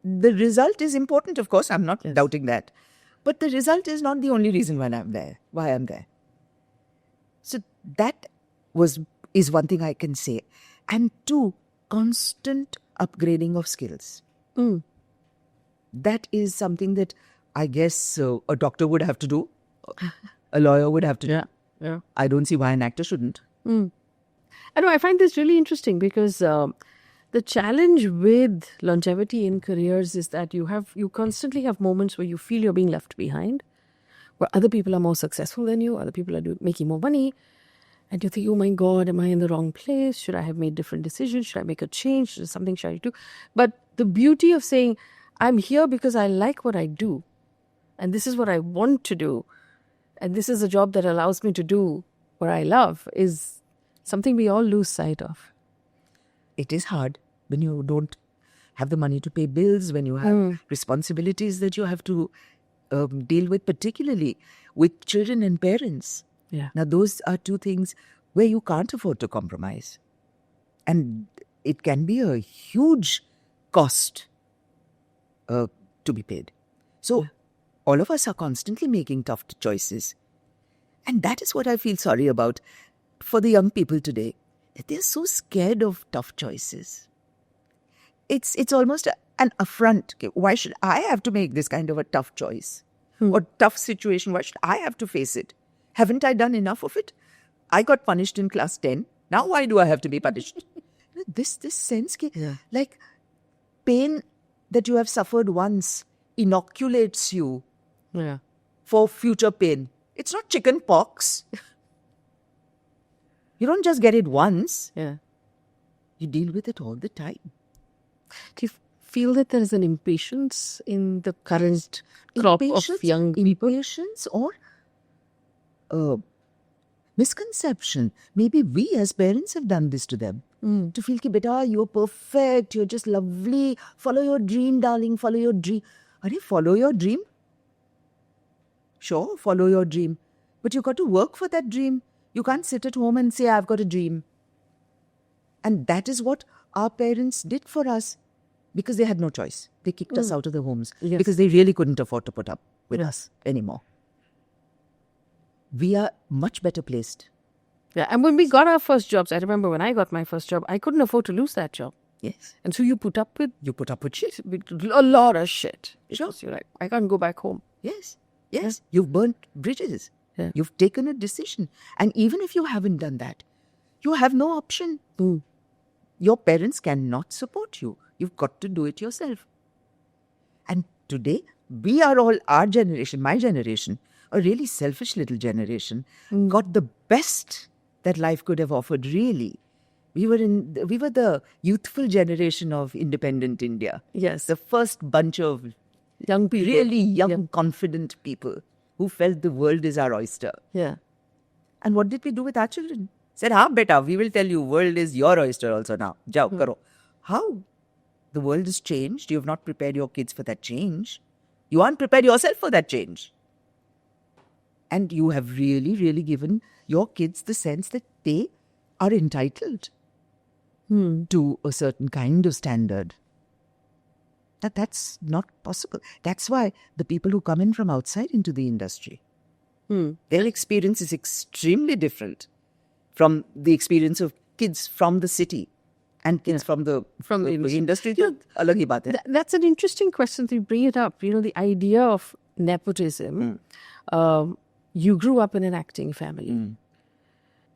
the result is important, of course. I'm not doubting that. But the result is not the only reason why I'm there. So that is one thing I can say. And two, constant upgrading of skills. That is something that I guess a doctor would have to do. A lawyer would have to do. Yeah. I don't see why an actor shouldn't. I know, I find this really interesting because the challenge with longevity in careers is that you constantly have moments where you feel you're being left behind, where other people are more successful than you, other people are making more money, and you think, oh my God, am I in the wrong place? Should I have made different decisions? Should I make a change? Should I do? But the beauty of saying, I'm here because I like what I do, and this is what I want to do, and this is a job that allows me to do what I love, is something we all lose sight of. It is hard when you don't have the money to pay bills, when you have responsibilities that you have to deal with, particularly with children and parents. Yeah. Now, those are two things where you can't afford to compromise. And it can be a huge cost to be paid. So, all of us are constantly making tough choices. And that is what I feel sorry about for the young people today, that they're so scared of tough choices. It's almost an affront. Okay, why should I have to make this kind of a tough choice or tough situation? Why should I have to face it? Haven't I done enough of it? I got punished in class 10. Now why do I have to be punished? This sense, like pain that you have suffered once inoculates you Yeah. for future pain. It's not chicken pox. You don't just get it once. Yeah. You deal with it all the time. Do you feel that there is an impatience in the current crop of young people? Impatience or misconception. Maybe we as parents have done this to them. To feel ki beta, you're perfect, you're just lovely. Follow your dream, darling, follow your dream. Are you follow your dream? Sure, follow your dream. But you got to work for that dream. You can't sit at home and say, I've got a dream. And that is what our parents did for us because they had no choice. They kicked us out of the homes because they really couldn't afford to put up with us anymore. We are much better placed. Yeah. And when we got our first jobs, I remember when I got my first job, I couldn't afford to lose that job. Yes. And so you put up with You put up with shit. a lot of shit. Sure. Because you're like, I can't go back home. Yes. Yes. You've burnt bridges. Yeah. You've taken a decision. And even if you haven't done that, you have no option. Your parents cannot support you. You've got to do it yourself. And today, we are all, our generation, my generation, a really selfish little generation, got the best that life could have offered, really. We were the youthful generation of independent India. Yes. The first bunch of Young people. really young, confident people who felt the world is our oyster. Yeah. And what did we do with our children? Said, "Ha, beta, we will tell you, world is your oyster also now. Jao, karo." How? The world has changed. You have not prepared your kids for that change. You aren't prepared yourself for that change. And you have really, really given your kids the sense that they are entitled to a certain kind of standard. That's not possible. That's why the people who come in from outside into the industry, their experience is extremely different from the experience of kids from the city and kids from the industry. Alag hi baat hai. That's an interesting question to bring it up. You know, the idea of nepotism. You grew up in an acting family.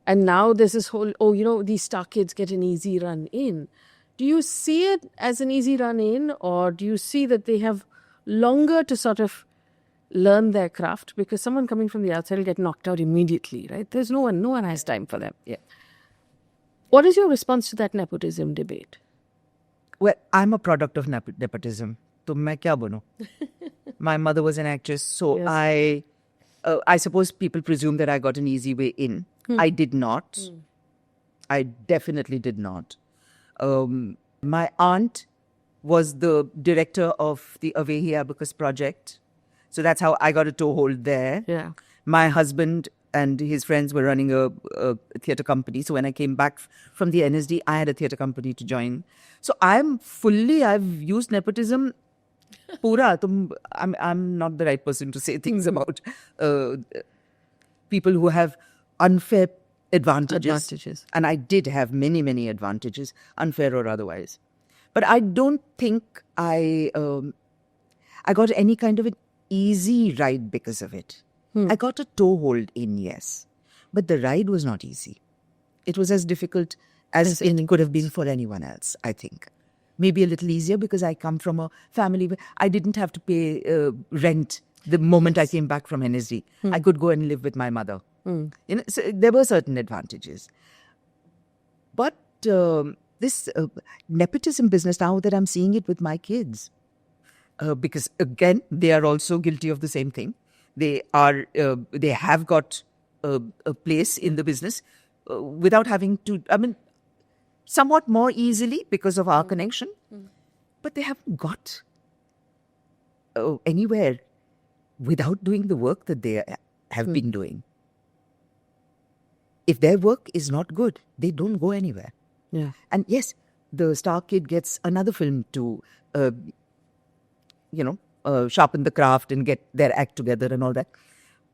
And now there's this whole, these star kids get an easy run in. Do you see it as an easy run in, or do you see that they have longer to sort of learn their craft? Because someone coming from the outside will get knocked out immediately, right? There's no one has time for them. Yeah. What is your response to that nepotism debate? Well, I'm a product of nepotism. So main kya banu? My mother was an actress, so Yes. I suppose people presume that I got an easy way in. I did not. I definitely did not. My aunt was the director of the Avehi Abacus project. So that's how I got a toehold there. Yeah. My husband and his friends were running a theatre company. So when I came back from the NSD, I had a theatre company to join. So I've used nepotism. Pura. I'm not the right person to say things about people who have unfair advantages. And I did have many, many advantages, unfair or otherwise. But I don't think I got any kind of an easy ride because of it. I got a toehold in, yes. But the ride was not easy. It was as difficult as it could have been for anyone else, I think. Maybe a little easier because I come from a family where I didn't have to pay rent the moment I came back from NSD. I could go and live with my mother. So there were certain advantages. But this nepotism business, now that I'm seeing it with my kids, because again, they are also guilty of the same thing. They have got a place in the business without having to, somewhat more easily because of our connection, but they haven't got anywhere without doing the work that they have been doing. if their work is not good, they don't go anywhere. Yeah. And yes, the star kid gets another film to, sharpen the craft and get their act together and all that.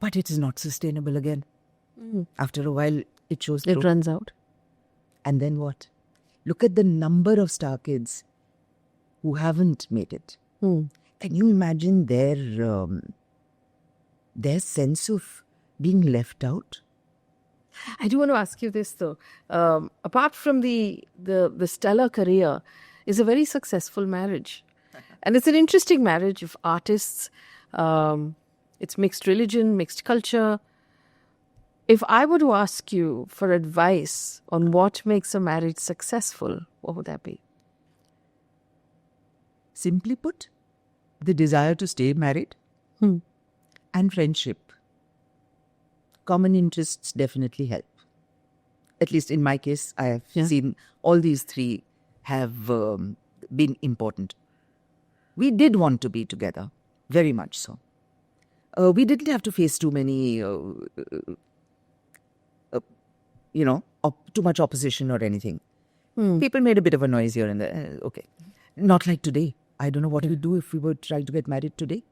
But it is not sustainable again. After a while, it shows It through. runs out. And then what? Look at the number of star kids who haven't made it. Can you imagine their sense of being left out? I do want to ask you this though. Apart from the stellar career, is a very successful marriage, and it's an interesting marriage of artists. It's mixed religion, mixed culture. If I were to ask you for advice on what makes a marriage successful, what would that be? Simply put, the desire to stay married and friendship. Common interests definitely help. At least in my case, I have seen all these three have been important. We did want to be together, very much so. We didn't have to face too many, too much opposition or anything. People made a bit of a noise here and there. Okay. Not like today. I don't know what we'd do if we were trying to get married today.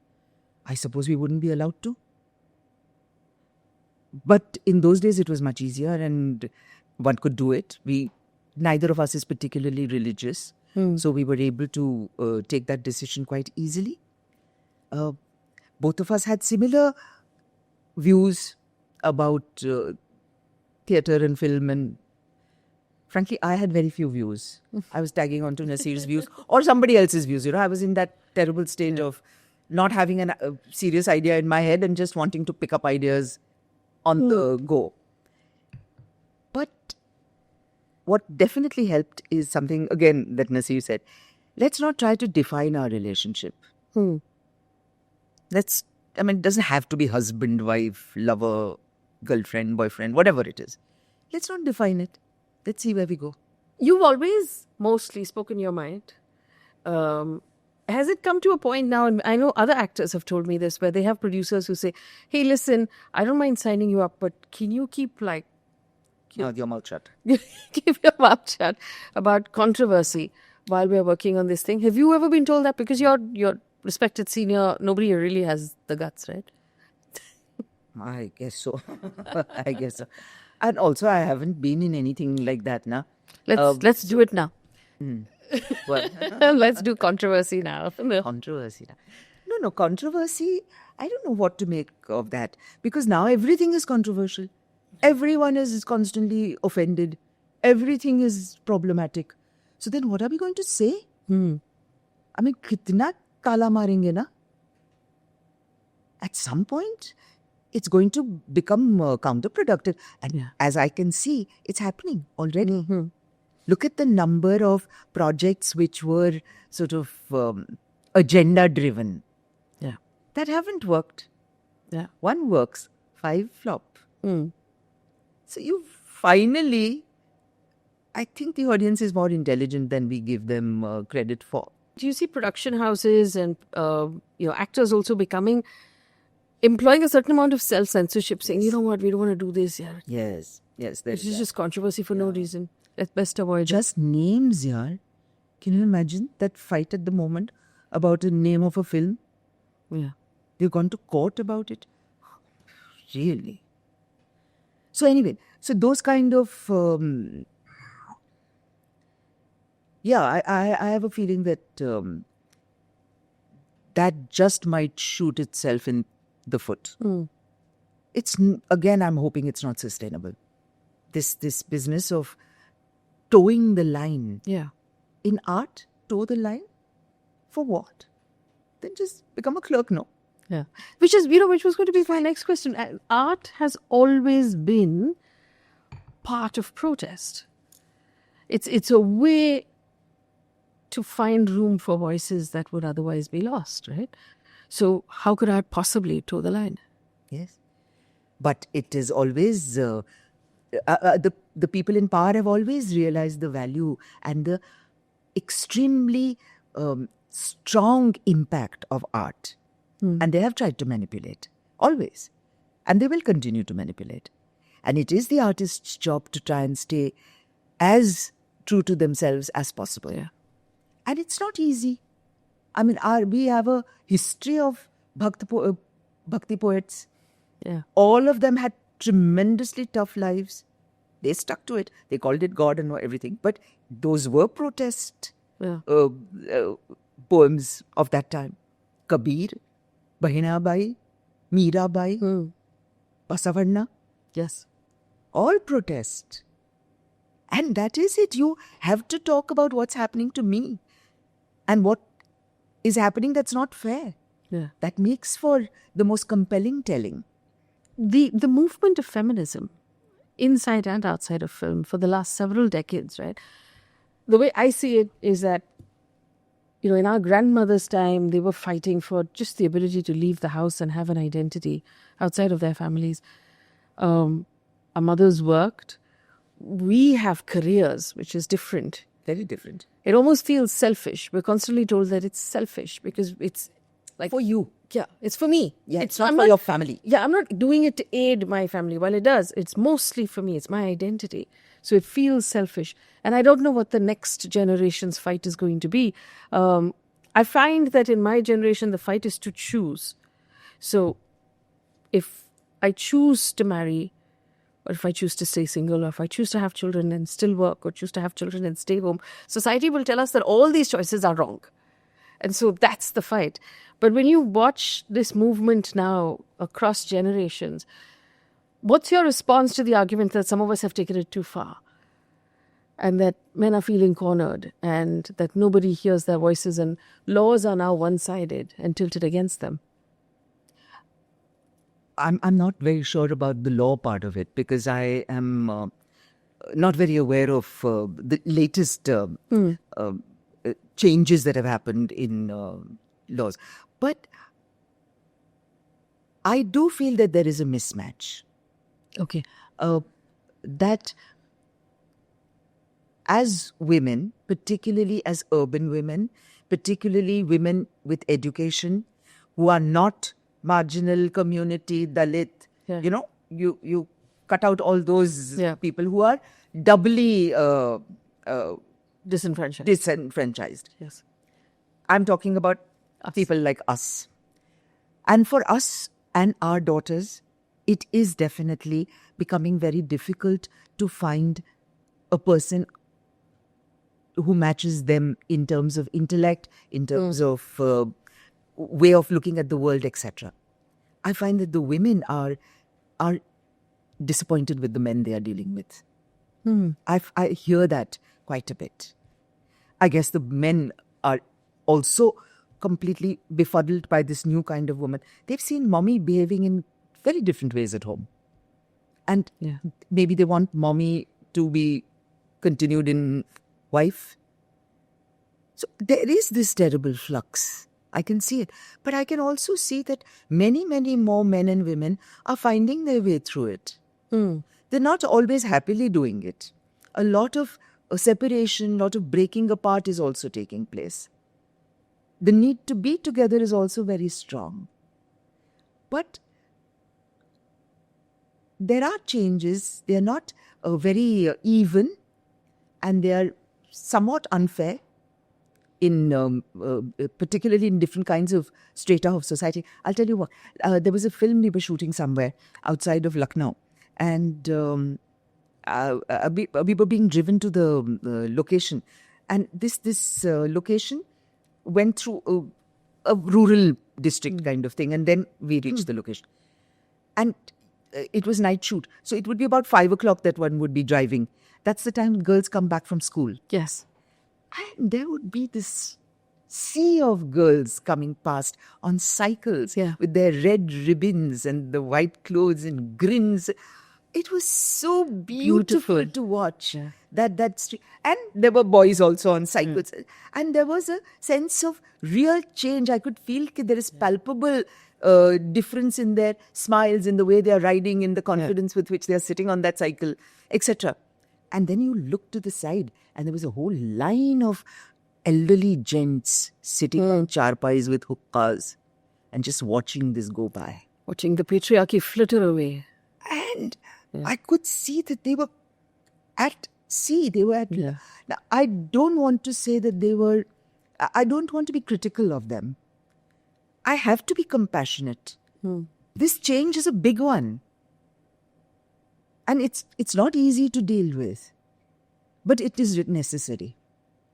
I suppose we wouldn't be allowed to. But in those days, it was much easier and one could do it. Neither of us is particularly religious. So we were able to take that decision quite easily. Both of us had similar views about theatre and film, and frankly, I had very few views. I was tagging on to Nasir's views or somebody else's views. I was in that terrible stage of not having a serious idea in my head and just wanting to pick up ideas on the go. But what definitely helped is something, again, that Nasir said. Let's not try to define our relationship. It doesn't have to be husband, wife, lover, girlfriend, boyfriend, whatever it is. Let's not define it. Let's see where we go. You've always mostly spoken your mind. Has it come to a point now, and I know other actors have told me this, where they have producers who say, hey, listen, I don't mind signing you up, but can you keep Your mouth shut. keep your mouth shut about controversy while we're working on this thing? Have you ever been told that? Because you're respected senior, nobody really has the guts, right? I guess so. I guess so. And also, I haven't been in anything like that now. Let's do it now. Well, Let's do controversy now. controversy. No, controversy. I don't know what to make of that, because now everything is controversial. Everyone is constantly offended. Everything is problematic. So then what are we going to say? Kitna kala marenge na? At some point, it's going to become counterproductive. And as I can see, it's happening already. Look at the number of projects which were sort of agenda-driven. Yeah. That haven't worked. Yeah. One works, 5 flop. So you finally, I think the audience is more intelligent than we give them credit for. Do you see production houses and actors also employing a certain amount of self-censorship, saying, you know what, we don't want to do this here. Yes. There's This is just controversy for no reason. Let's best avoid it. just names, yaar. Can you imagine that fight at the moment about the name of a film? Yeah. They've gone to court about it. Really? So anyway, those kind of I have a feeling that that just might shoot itself in the foot. It's again, I'm hoping it's not sustainable. This business of towing the line. Yeah. In art, toe the line? For what? Then just become a clerk, no? Yeah. Which was going to be my next question. Art has always been part of protest. It's a way to find room for voices that would otherwise be lost, right? So how could art possibly toe the line? Yes. But it is always, the people in power have always realized the value and the extremely strong impact of art. And they have tried to manipulate, always. And they will continue to manipulate. And it is the artist's job to try and stay as true to themselves as possible. Yeah. And it's not easy. I mean, we have a history of bhakti poets. Yeah. All of them had tremendously tough lives. They stuck to it. They called it God and everything. But those were protest Yeah. poems of that time. Kabir, Bahinabai, Mirabai, Basavarna, Yes. all protest. And that is it. You have to talk about what's happening to me and what is happening that's not fair. Yeah. That makes for the most compelling telling. The movement of feminism, inside and outside of film, for the last several decades, right? The way I see it is that, you know, in our grandmother's time, they were fighting for just the ability to leave the house and have an identity outside of their families. Our mothers worked. We have careers, which is different. Very different. It almost feels selfish. We're constantly told that it's selfish because it's like For you. Yeah, it's for me. Yeah, it's not for your family. Yeah, I'm not doing it to aid my family. While it does, it's mostly for me. It's my identity. So it feels selfish. And I don't know what the next generation's fight is going to be. I find that in my generation, the fight is to choose. So if I choose to marry, or if I choose to stay single, or if I choose to have children and still work, or choose to have children and stay home, society will tell us that all these choices are wrong. And so that's the fight. But when you watch this movement now across generations, what's your response to the argument that some of us have taken it too far? And that men are feeling cornered and that nobody hears their voices and laws are now one-sided and tilted against them? I'm not very sure about the law part of it because I am not very aware of the latest changes that have happened in laws. But I do feel that there is a mismatch. Okay. That as women, particularly as urban women, particularly women with education who are not marginal community, Dalit, Yeah. you know, you cut out all those Yeah. people who are doubly Disenfranchised. disenfranchised. Yes. I'm talking about people like us. And for us and our daughters, it is definitely becoming very difficult to find a person who matches them in terms of intellect, in terms of way of looking at the world, etc. I find that the women are disappointed with the men they are dealing with. I hear that quite a bit. I guess the men are also completely befuddled by this new kind of woman. They've seen mommy behaving in very different ways at home. And Yeah. maybe they want mommy to be continued in wife. So there is this terrible flux. I can see it. But I can also see that many, many more men and women are finding their way through it. They're not always happily doing it. A lot of separation, a lot of breaking apart is also taking place. The need to be together is also very strong. But there are changes. They're not very even, and they are somewhat unfair in particularly in different kinds of strata of society. I'll tell you what, there was a film we were shooting somewhere outside of Lucknow, and we were being driven to the location, and this location went through a rural district kind of thing, and then we reached the location. And it was night shoot. So it would be about 5 o'clock that one would be driving. That's the time girls come back from school. Yes. And there would be this sea of girls coming past on cycles with their red ribbons and the white clothes and grins. It was so beautiful to watch. That street. And there were boys also on cycles. And there was a sense of real change. I could feel that there is palpable difference in their smiles, in the way they are riding, in the confidence with which they are sitting on that cycle, etc. And then you look to the side and there was a whole line of elderly gents sitting on charpais with hookahs and just watching this go by. Watching the patriarchy flitter away. And I could see that they were at sea. They were at. Yeah. Now, I don't want to say that they were. I don't want to be critical of them. I have to be compassionate. This change is a big one, and it's not easy to deal with, but it is necessary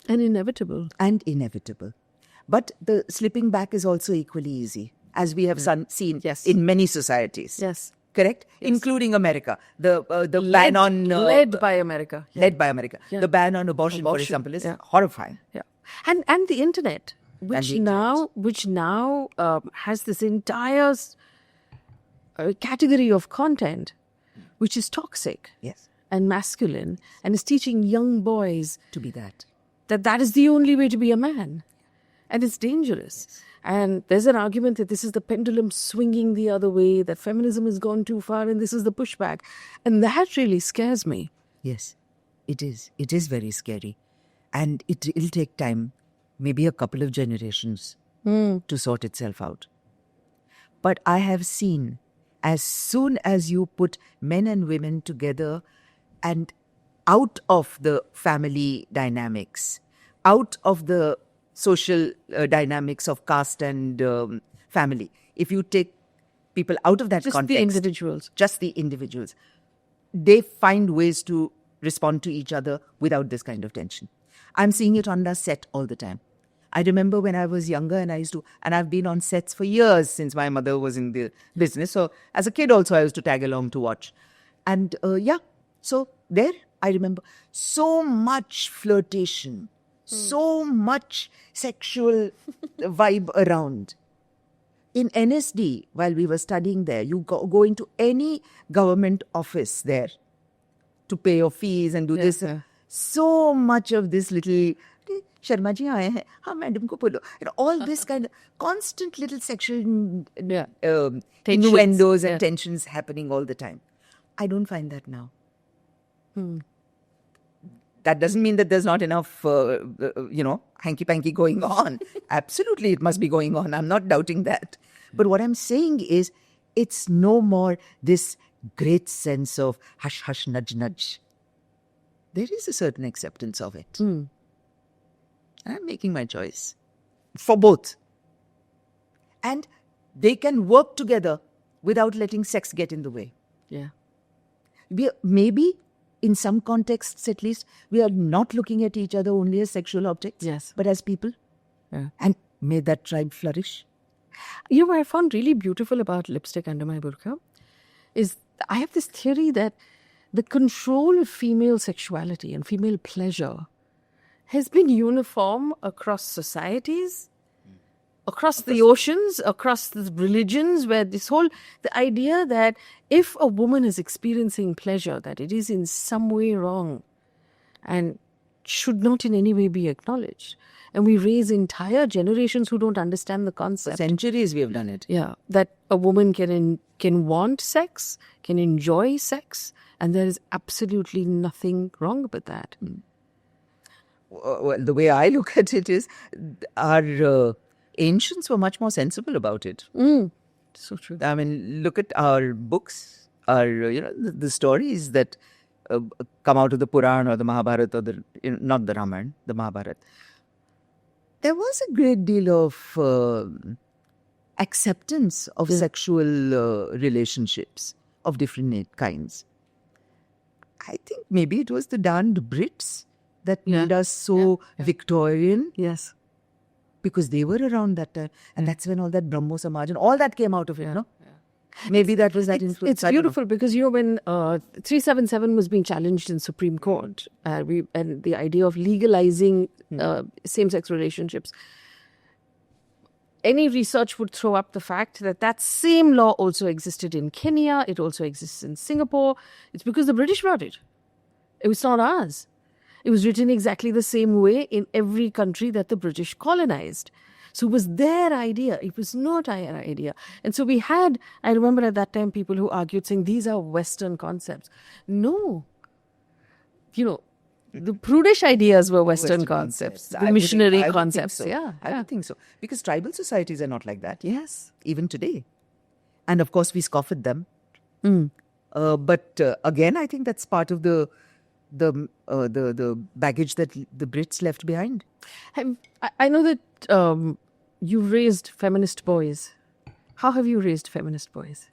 And inevitable. and inevitable. But the slipping back is also equally easy, as we have seen Yes. in many societies. Yes. Correct, including America. The ban on led by America. Yeah. led by America. Yeah. The ban on abortion, for Abortion, example, is yeah. horrifying. Yeah, and the internet, which the now has this entire category of content, which is toxic Yes, and masculine, and is teaching young boys to be that. that is the only way to be a man, and it's dangerous. And there's an argument that this is the pendulum swinging the other way, that feminism has gone too far, and this is the pushback, and that really scares me. Yes, it is. It is very scary, and it'll take time, maybe a couple of generations, to sort itself out. But I have seen, as soon as you put men and women together and out of the family dynamics, out of the social dynamics of caste and family, if you take people out of that Just context, the individuals. just the individuals, they find ways to respond to each other without this kind of tension. I'm seeing it on the set all the time. I remember when I was younger and I've been on sets for years since my mother was in the business. So as a kid also I used to tag along to watch. And so there I remember so much flirtation, so much sexual vibe around. In NSD, while we were studying there, you go into any government office there to pay your fees and do this. yeah. So much of this little, Sharma ji aaye hain, haan madam ko bolo. All this kind of constant little sexual Yeah. innuendos and yeah. tensions happening all the time. I don't find that now. That doesn't mean that there's not enough, hanky-panky going on. Absolutely, it must be going on. I'm not doubting that. But what I'm saying is, it's no more this great sense of hush, hush, nudge, nudge. There is a certain acceptance of it. And I'm making my choice for both. And they can work together without letting sex get in the way. Yeah. Maybe in some contexts at least, we are not looking at each other only as sexual objects, Yes. but as people. Yeah. And may that tribe flourish. You know what I found really beautiful about Lipstick Under My Burqa is I have this theory that the control of female sexuality and female pleasure has been uniform across societies, across the oceans, across the religions, where the idea that if a woman is experiencing pleasure, that it is in some way wrong and should not in any way be acknowledged. And we raise entire generations who don't understand the For concept. centuries we have done it. Yeah, that a woman can want sex, can enjoy sex, and there is absolutely nothing wrong with that. Well, the way I look at it is, our ancients were much more sensible about it. So true. I mean, look at our books, the stories that come out of the Puran or the Mahabharata, or not the Ramayana, the Mahabharata. There was a great deal of acceptance of sexual relationships of different kinds. I think maybe it was the darned Brits that made us so Victorian, Yes. because they were around that time. And that's when all that Brahmo Samaj and all that came out of it, no? Maybe that was that influence. It's beautiful because, when 377 was being challenged in Supreme Court, and the idea of legalizing same-sex relationships, any research would throw up the fact that that same law also existed in Kenya, it also exists in Singapore. It's because the British brought it. It was not ours. It was written exactly the same way in every country that the British colonized. So it was their idea. It was not our idea. And so I remember at that time people who argued saying these are Western concepts. No. The prudish ideas were Western concepts. The missionary concepts. So. Yeah. I don't think so. Because tribal societies are not like that. Yes. Even today. And of course we scoff at them. But again, I think that's part of the baggage that the Brits left behind. I know that you raised feminist boys. How have you raised feminist boys?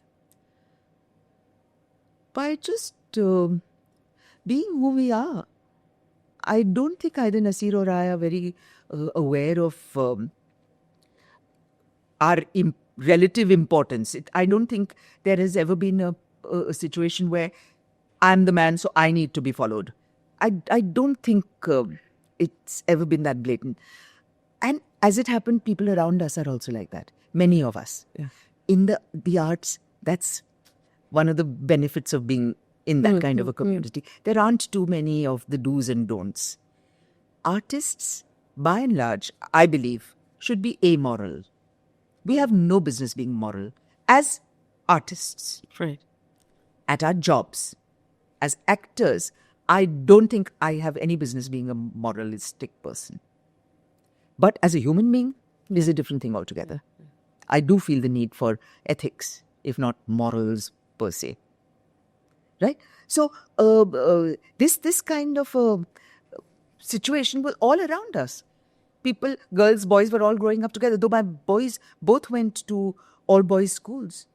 By just being who we are. I don't think either Nasir or I are very aware of our relative importance. I don't think there has ever been a situation where I'm the man, so I need to be followed. I don't think it's ever been that blatant. And as it happened, people around us are also like that. Many of us. Yeah. In the arts, that's one of the benefits of being in that kind of a community. There aren't too many of the do's and don'ts. Artists, by and large, I believe, should be amoral. We have no business being moral. As artists, Right. at our jobs, as actors, I don't think I have any business being a moralistic person. But as a human being, is a different thing altogether. I do feel the need for ethics, if not morals per se. Right? So this kind of situation was all around us. People, girls, boys were all growing up together. Though my boys both went to all boys schools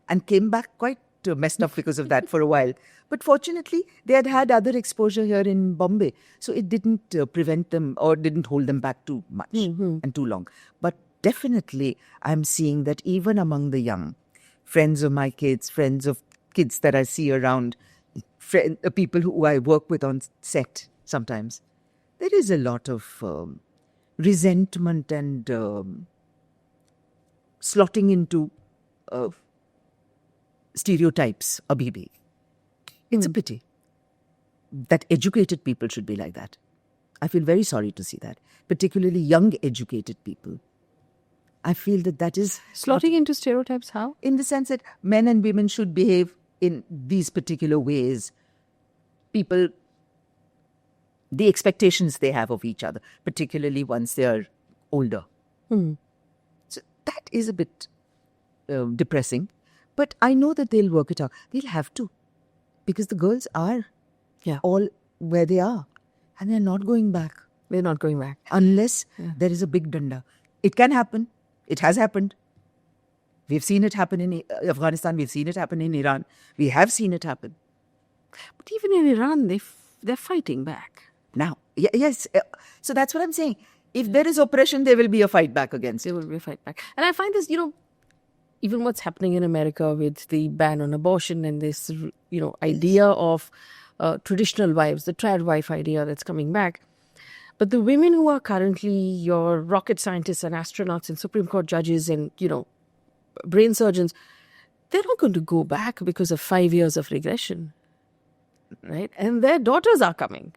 and came back quite messed up because of that for a while. But fortunately, they had had other exposure here in Bombay. So it didn't prevent them or didn't hold them back too much and too long. But definitely, I'm seeing that even among the young, friends of my kids, friends of kids that I see around, people who I work with on set sometimes, there is a lot of resentment and slotting into stereotypes, Abhi. It's a pity that educated people should be like that. I feel very sorry to see that, particularly young educated people. I feel that is Slotting into stereotypes, how? in the sense that men and women should behave in these particular ways. People, the expectations they have of each other, particularly once they are older. So that is a bit depressing. But I know that they'll work it out. They'll have to. Because the girls are all where they are. And they're not going back. They're not going back. Unless there is a big danda. It can happen. It has happened. We've seen it happen in Afghanistan. We've seen it happen in Iran. We have seen it happen. But even in Iran, they're fighting back. Now, yes. So that's what I'm saying. If there is oppression, there will be a fight back against it. There will be a fight back. And I find this, even what's happening in America with the ban on abortion and this, idea of traditional wives, the trad wife idea that's coming back. But the women who are currently your rocket scientists and astronauts and Supreme Court judges and, brain surgeons, they're not going to go back because of 5 years of regression, right? And their daughters are coming.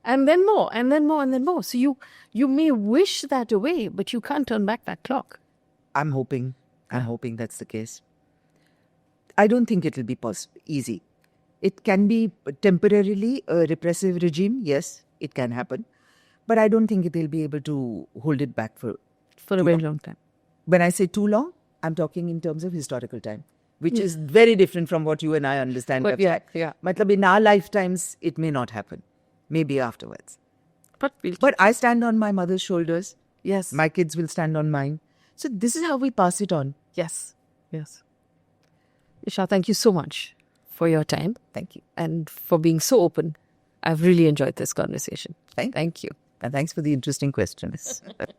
And then more, and then more, and then more. So you may wish that away, but you can't turn back that clock. I'm hoping that's the case. I don't think it will be easy. It can be temporarily a repressive regime. Yes, it can happen. But I don't think they'll be able to hold it back for a very long time. When I say too long, I'm talking in terms of historical time, which is very different from what you and I understand. But Matlab, in our lifetimes, it may not happen. Maybe afterwards. But I stand on my mother's shoulders. Yes. My kids will stand on mine. So this is how we pass it on. Yes. Isha, thank you so much for your time. Thank you. And for being so open. I've really enjoyed this conversation. Thank you. And thanks for the interesting questions.